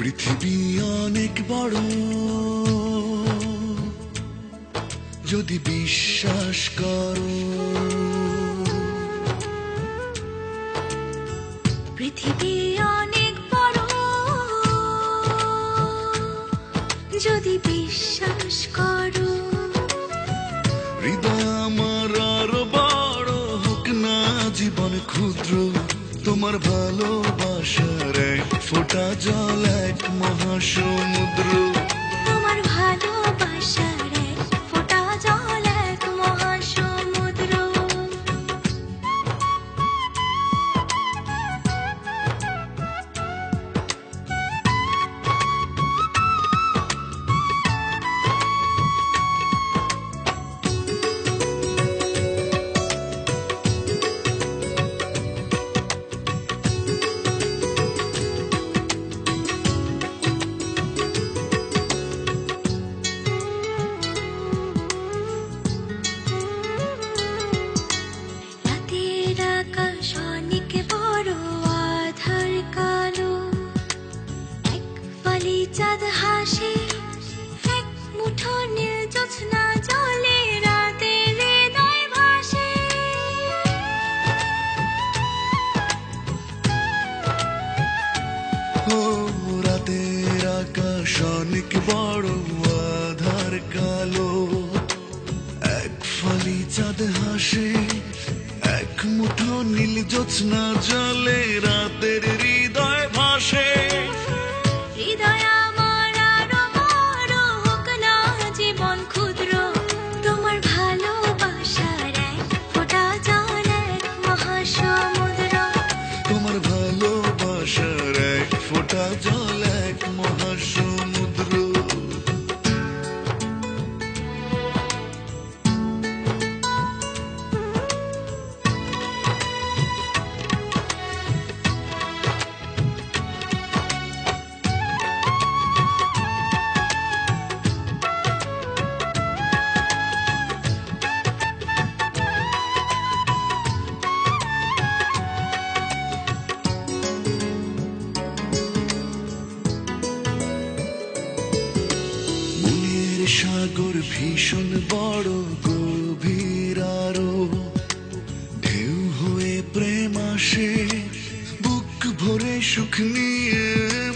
পৃথিবী অনেক বড়, যদি বিশ্বাস করো। পৃথিবী অনেক বড়, যদি বিশ্বাস করো। হৃদয় আমার আরো বড় হোক না জীবন ক্ষুদ্র, তোমার ভালোবাসার এক ফোঁটা জল এক মহাসমুদ্র। তোমার ভালোবাসার এক ফোঁটা জল এক মহাসমুদ্র। চাঁদ হাসে, এক মুঠো নীল জ্যোৎস্না জলে রাতের হৃদয় ভাসে। ও রাতের আকাশ অনেক বড়, আধার কালো, এক ফালি চাঁদ হাসে, এক মুঠো নীল জ্যোৎস্না জলে রাতের হৃদয় ভাসে। হৃদয় আমার আরো বড় হোক না জীবন ক্ষুদ্র, তোমার ভালোবাসার এক ফোঁটা জল এক মহাসমুদ্র। তোমার ভালোবাসার এক ফোঁটা জল এক মহাসমুদ্র। সাগর ভীষণ বড়, গভীর আরো, ঢেউ হয়ে প্রেম আসে, বুক ভরে সুখ নিয়ে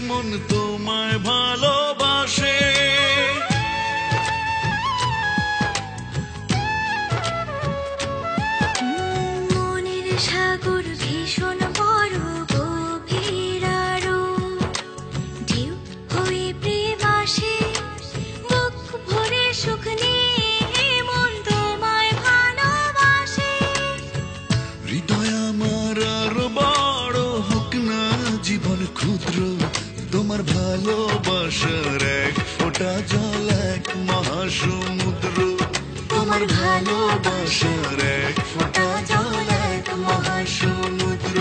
মন তোমায় ভালোবাসে। মনের সাগর ভীষণ বড়, গভীর আরো, ঢেউ হয়ে প্রেম আসে, সুখ নিয়ে মন তোমায় ভালোবাসে। হৃদয় আমার আরো বড় হোক না জীবন ক্ষুদ্র, তোমার ভালোবাসার এক ফোঁটা জল এক মহাসমুদ্র। তোমার ভালোবাসার এক ফোঁটা জল এক মহাসমুদ্র।